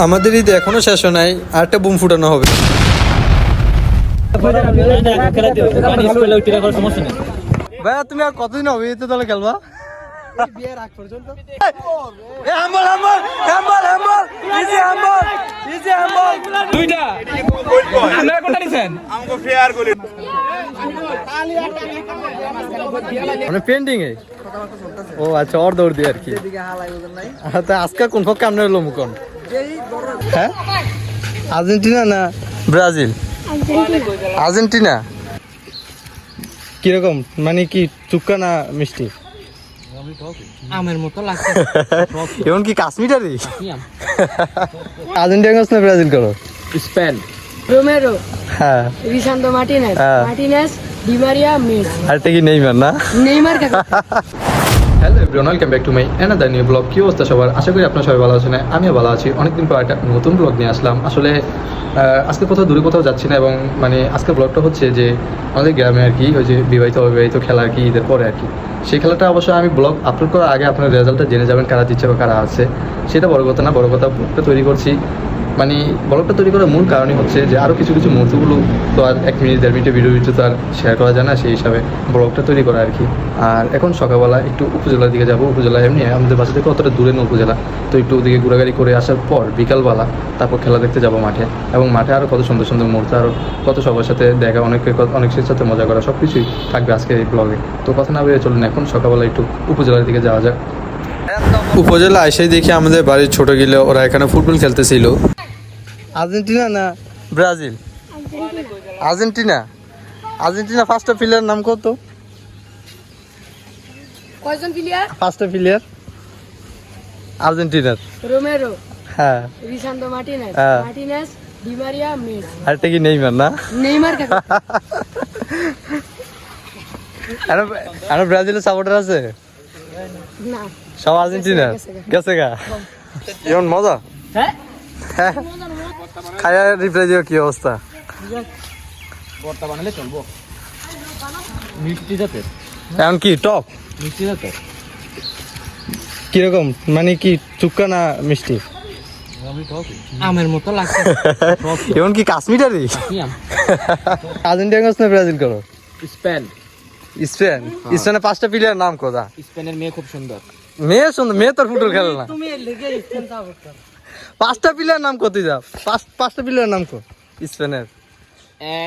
আমাদের ঈদ এখনো শেষ হয় নাই, আরেকটা বুম ফুটানো হবে। ভাইয়া তুমি আর কতদিন হবে ঈদে তাহলে খেলবা? পেন্টিং এ ও আচ্ছা ওর দৌড় দিয়ে আর কি। আজকে কোন পক্ষে আপনার হলো মুখন? হ্যাঁ আর্জেন্টিনা না ব্রাজিল? আর্জেন্টিনা। কিরকম মানে কি চুক্কা না মিষ্টি? আমের মতো লাগছে। এমন কি কাশ্মীরি? আর্জেন্টিনা না ব্রাজিল করো? স্পেন। রোমেরো, হ্যাঁ Lisandro Martinez, Di Maria, Messi. আরেকটা কি নেইমার না? নেইমার কাকা। Hello everyone, welcome back to my another new blog. কি অবস্থা সবার? আশা করি আপনারা সবাই ভালো আছেন। আমিও ভালো আছি। অনেকদিন পর একটা নতুন ব্লগ নিয়ে আসলাম। আসলে আজকে কোথাও দূরে কোথাও যাচ্ছি না, এবং মানে আজকে ব্লগটা হচ্ছে যে আমাদের গ্রামে আর কি ওই যে বিবাহিত অবিবাহিত খেলা আর কি, ঈদের পরে আর কি। সেই খেলাটা অবশ্যই আমি ব্লগ আপলোড করার আগে আপনার রেজাল্টটা জেনে যাবেন, কারা দিচ্ছে বা কারা আছে। সেটা বড় কথা না, বড় কথা ব্লগটা তৈরি করছি। মানে ব্লগটা তৈরি করার মূল কারণই হচ্ছে যে আরও কিছু কিছু মুহূর্তগুলো তো আর 1 মিনিট 1.5 মিনিটের ভিডিও তো আর শেয়ার করা যায় না, সেই হিসাবে ব্লগটা তৈরি করা আর কি। আর এখন সকালবেলা একটু উপজেলার দিকে যাবো। উপজেলা এমনি আমাদের বাসা থেকে অতটা দূরে না উপজেলা, তো একটু ওদিকে ঘোরাঘুরি করে আসার পর বিকালবেলা তারপর খেলা দেখতে যাবো মাঠে। এবং মাঠে আরও কত সুন্দর সুন্দর মুহূর্ত, আরও কত সবার সাথে দেখা, অনেকের সাথে মজা করা, সব কিছুই থাকবে আজকে এই ব্লগে। তো কথা না বেরিয়ে চলুন এখন সকালবেলা একটু উপজেলার দিকে যাওয়া যাক। উপজেলা এসেই দেখি আমাদের বাড়ির ছোট গিলে ওরা এখানে ফুটবল খেলতেছিল। আর্জেন্টিনা না Brazil? Argentina. Argentina first player নাম কত? কয়জন প্লেয়ার? ফার্স্ট প্লেয়ার আর্জেন্টিনার। রোমেরো, হ্যাঁ লিসান্দ্রো মার্টিনেজ, হ্যাঁ। Di Maria, Messi. আরেকটা কি নেইমার না? নেইমার কাকা। আর ব্রাজিলের সাপোর্টার আছে না, সব আর্জেন্টিনা গেছে গা। এমন মজা হ্যাঁ খায়া রিপ্লাই দিও, কি অবস্থা? ভর্তা বানালে চলবো। মিষ্টি জাতের। এখন কি টক মিষ্টি জাতের। কিরকম মানে কি চুক্কা না মিষ্টি? আমের মতো লাগছে। এমন কি কাশ্মীরি? আর্জেন্টিনা না ব্রাজিল করো? স্পেন। স্পেন। স্পেনের 5টা প্লেয়ার নাম কোথা? স্পেনের মেয়ে খুব সুন্দর। মেয়ে সুন্দর, মেয়ে তোর ফুটবল খেলে না। তুমি লেগে স্পেন সাপোর্ট করো। 5টা প্লেয়ার নাম কত যাও? 5টা প্লেয়ার নাম কো স্পেনের?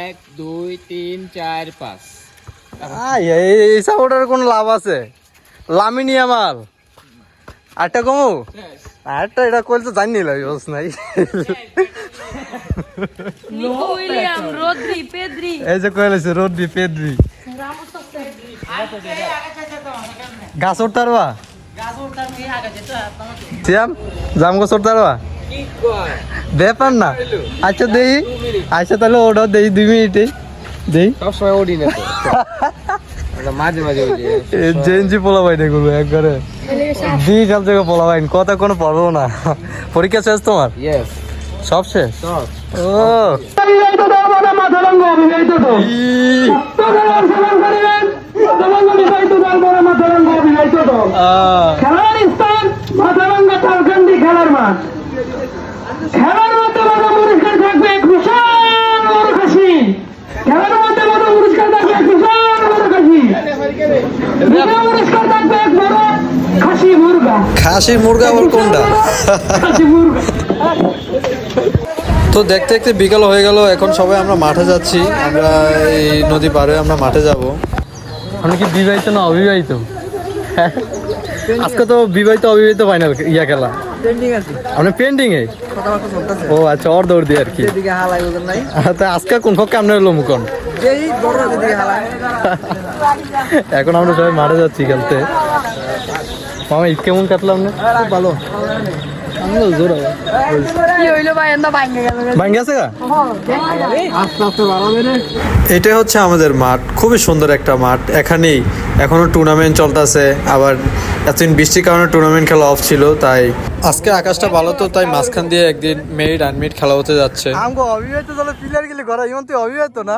1 2 3 4 5। এই সাপোর্টারের কোনো লাভ আছে? লামিনী আমাল আরেকটা কমু, আরেকটা এটা করলে তো জানি লাগবে নাই। Nico William, Rodri, Pedri. এই যে কয়েছে রোড্রি পেড্রি। গাছ উঠতে পারবা? সিয়াম জাম গাছ উঠতে পারবা? ব্যাপার না। আচ্ছা দেই, আচ্ছা তাহলে ওটাও দেই 2 মিনিটে দেই। সবসময় ওডি না তো, মাঝে মাঝে ওডি। জেনজি পোলা বাইনে করবো একবারে। বিকাল থেকে পোলা বাইন কথা কোনো পড়বো না। পরীক্ষা শেষ তোমার? ইয়েস সব শেষ? সব। ও খেলার স্থান মাথাভাঙ্গা তালকান্দি খেলার মাঠ। খেলার মধ্যে বড় পুরস্কার থাকবে এক বিশাল বড় খাসি। খেলার মধ্যে বড় পুরস্কার থাকবে এক বিশাল বড় খাসি। বিনা পুরস্কার থাকবে এক বড় খাসি মুরগা। খাসি মুরগা আবার কোনটা? খাসি মুরগা। তো দেখতে দেখতে বিকাল হয়ে গেল, এখন সবাই আমরা মাঠে যাচ্ছি। আমরা এই নদী পারে আমরা মাঠে যাব। আপনি কি বিবাহিত না অবিবাহিত? আজকে তো বিবাহিত অবিবাহিত ফাইনাল ইয়া খেলা। আপনি পেন্টিং এ? ও আচ্ছা ওর দৌড় দিয়ে আর কি। আজকে কোন পক্ষে আপনার হলো মুখন? এখন আমরা সবাই মাঠে যাচ্ছি খেলতে। মামা ঈদ কেমন কাটলাম না? খুব ভালো। এটা হচ্ছে আমাদের মাঠ, খুবই সুন্দর একটা মাঠ। এখানেই এখনো টুর্নামেন্ট চলতেছে, আবার এতদিন বৃষ্টির কারণে টুর্নামেন্ট খেলা অফ ছিল, তাই আজকে আকাশটা ভালো তো, তাই মাঝখান দিয়ে একদিন মেরিট আনমিট খেলা হতে যাচ্ছে। অবিবাহিত দলে প্লেয়ার গেলে ঘরে ইমন তুই অবিবাহিত না?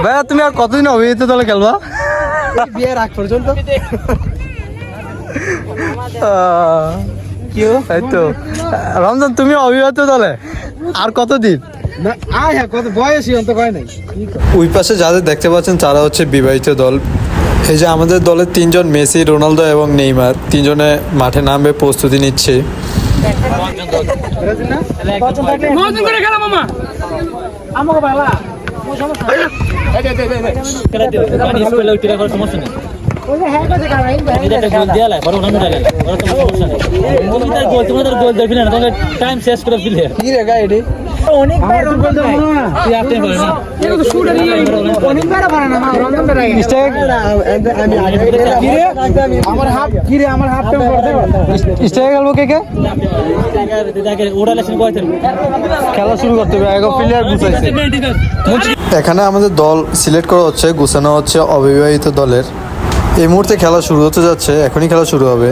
ভাইয়া তুমি আর কতদিন অবিবাহিত দলে খেলবা? বিয়ের আগ পর্যন্ত। ইউ। এই তো রমজান, তুমি অবিবাহিত দলে আর কতদিন? না আয় হ্যাঁ কত বয়সী অন্ত কয় নাই। ওই পাশে যাদের দেখতে পাচ্ছেন তারা হচ্ছে বিবাহিত দল। এই যে আমাদের দলের তিনজন, মেসি, রোনালদো এবং নেইমার, তিনজনে মাঠে নামবে, প্রস্তুতি নিচ্ছে। নতুন করে খেলা মামা আমাকে বালা ওই যে হ্যাঁ কাছে খেলা টাইম শেষ করে ফেলে কি রে গাইডি অনেকবার রমজান দেয় তুই আপনি পারে না এটা তো শুট এর অনেকবার পারে না রমজান দেয় আমি আগে আমার হাফ কি রে আমার হাফ টাইম করতে স্ট্রাইক খেলবো কে কে? দেখে ওরা লেসন কয়তে খেলা শুরু করতে হবে, আগে প্লেয়ার গুছাইছে। এখানে আমাদের দল সিলেক্ট করা হচ্ছে, গুছানো হচ্ছে অবিবাহিত দলের। এই মুহূর্তে খেলা শুরু হতে যাচ্ছে, এখনই খেলা শুরু হবে।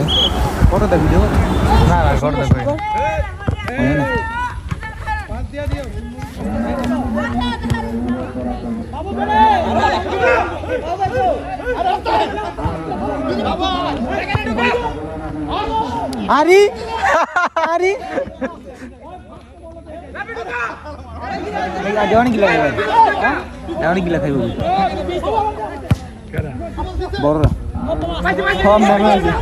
আরি আরি অনেক গিলা অনেক গিলা খাইব বড় কম দামে আছে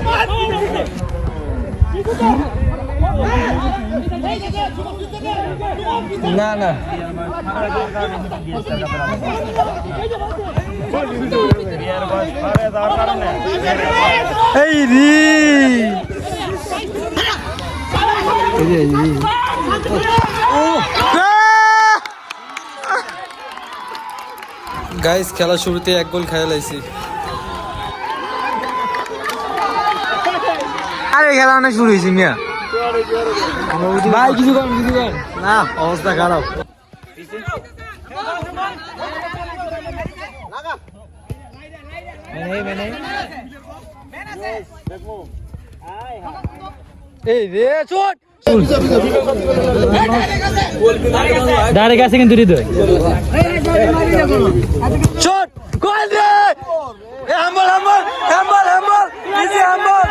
না না এই রি গাইস, খেলা শুরুতে এক গোল খেয়ে লাইছি। আরে খেলা অনেক শুরু হয়েছে মিয়া ভাই কিছু কম না, অবস্থা খারাপ। এই রে চোট ডাইরেক্ট আছে কিন্তু হৃদয় চোট গোল রে হাম্বল হাম্বল হাম্বল হাম্বল ইজি হাম্বল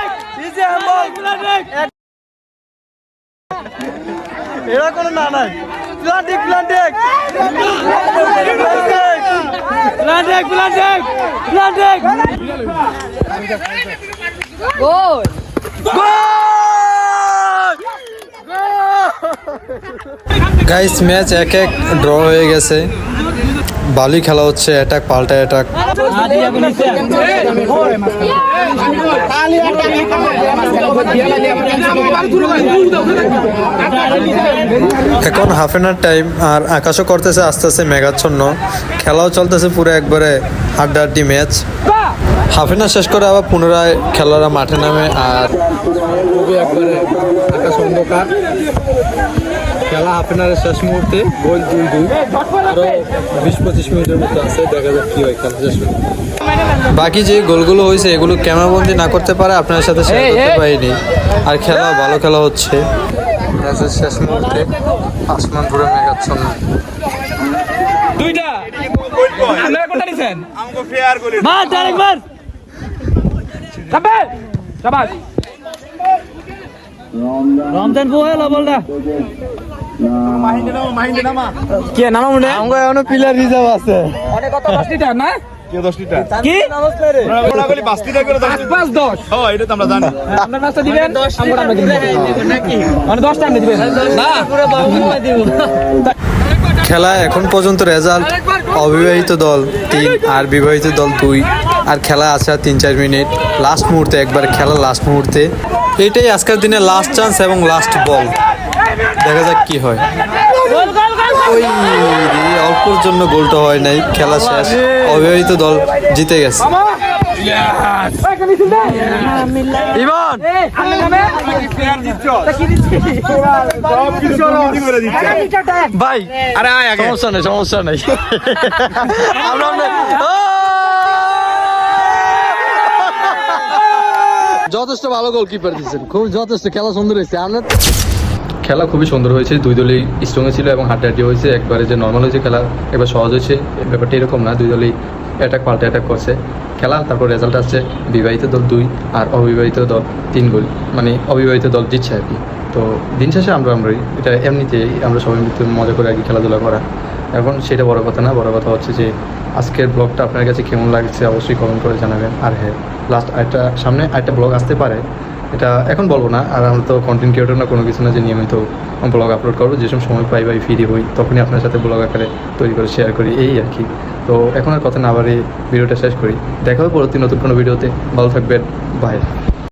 এরা কোনো না নাই। প্লান্টিক প্লান্টিক গোল গাইস, ম্যাচ 1-1 ড্র হয়ে গেছে। ভালোই খেলা হচ্ছে, অ্যাটাক পাল্টা অ্যাটাক। এখন হাফ এন আওয়ার টাইম, আর আকাশও করতেছে আস্তে আস্তে মেঘাচ্ছন্ন। খেলাও চলতেছে পুরো একবারে হাড্ডাহাড্ডি ম্যাচ। হাফ এন আওয়ার শেষ করে আবার পুনরায় খেলারা মাঠে নামে, আর একবারে আকাশ অন্ধকার। খেলা হাফ এন আওয়ারের শেষ মুহূর্তে, গোল 2-2। আরো 20-25 মিনিটের মতো আছে, দেখা যাক কি হয় খেলা শেষ। বাকি যে গোলগুলো হয়েছে এগুলো ক্যামেরাবন্দি না করতে পারে, আপনার সাথে শেয়ার করতে পারিনি। আর খেলা ভালো খেলা হচ্ছে। ম্যাচের শেষ মুহূর্তে আসমান পুরো মেঘাচ্ছন্ন। মার ডাইরেক্ট মার রমজান বল বলটা কে নামা মনে আমাকে এখনো প্লেয়ার রিজার্ভ আছে। অনেক কত 10 লিটার না কি আপনার পাঁচটা দিবেন আমরা দিবেন মানে 10টা আপনি দিবেন না খেলা এখন পর্যন্ত রেজাল্ট অবিবাহিত দল 3 আর বিবাহিত দল 2। আর খেলা আছে আর 3-4 মিনিট। লাস্ট মুহূর্তে একবার খেলা, লাস্ট মুহূর্তে। এটাই আজকের দিনে লাস্ট চান্স এবং লাস্ট বল। দেখা যাক কি হয়। ওই অল্পর জন্য গোলটা হয় নাই, খেলা শেষ, অবিবাহিত দল জিতে গেছে। ইমন ভাই আরে আয় আগে, সমস্যা নেই যথেষ্ট ভালো গোলকিপার দিচ্ছেন, খুব যথেষ্ট, খেলা সুন্দর হয়েছে। আমরা খেলা খুবই সুন্দর হয়েছে, দুই দলই স্ট্রংয়ে ছিল এবং হাড্ডাহাড্ডি হয়েছে। একবারে যে নর্মাল হয়েছে খেলা একবার সহজ হয়েছে, ব্যাপারটা এরকম না, দুই দলই অ্যাটাক পাল্টা অ্যাটাক করছে খেলা। তারপর রেজাল্ট আসছে বিবাহিত দল 2 আর অবিবাহিত দল 3 গোল, মানে অবিবাহিত দল জিতছে আর কি। তো দিন শেষে আমরাই এটা এমনিতেই আমরা সবাই মিলে মজা করে আর কি খেলাধুলা করা। এখন সেটা বড় কথা না, বড় কথা হচ্ছে যে আজকের ব্লগটা আপনার কাছে কেমন লাগছে অবশ্যই কমেন্ট করে জানাবেন। আর হ্যাঁ, লাস্ট সামনে আরেকটা ব্লগ আসতে পারে, এটা এখন বলবো না। আর আমরা তো কন্টেন্ট ক্রিয়েটর না, কোনো কিছু না যে নিয়মিত ব্লগ আপলোড করবো, যেসব সময় পাই ফ্রি হই তখনই আপনার সাথে ব্লগ আকারে তৈরি করে শেয়ার করি, এই আর কি। তো এখন আর কথা না বাড়িয়ে ভিডিওটা শেষ করি, দেখা হবে পরবর্তী নতুন কোনো ভিডিওতে। ভালো থাকবেন, বাই।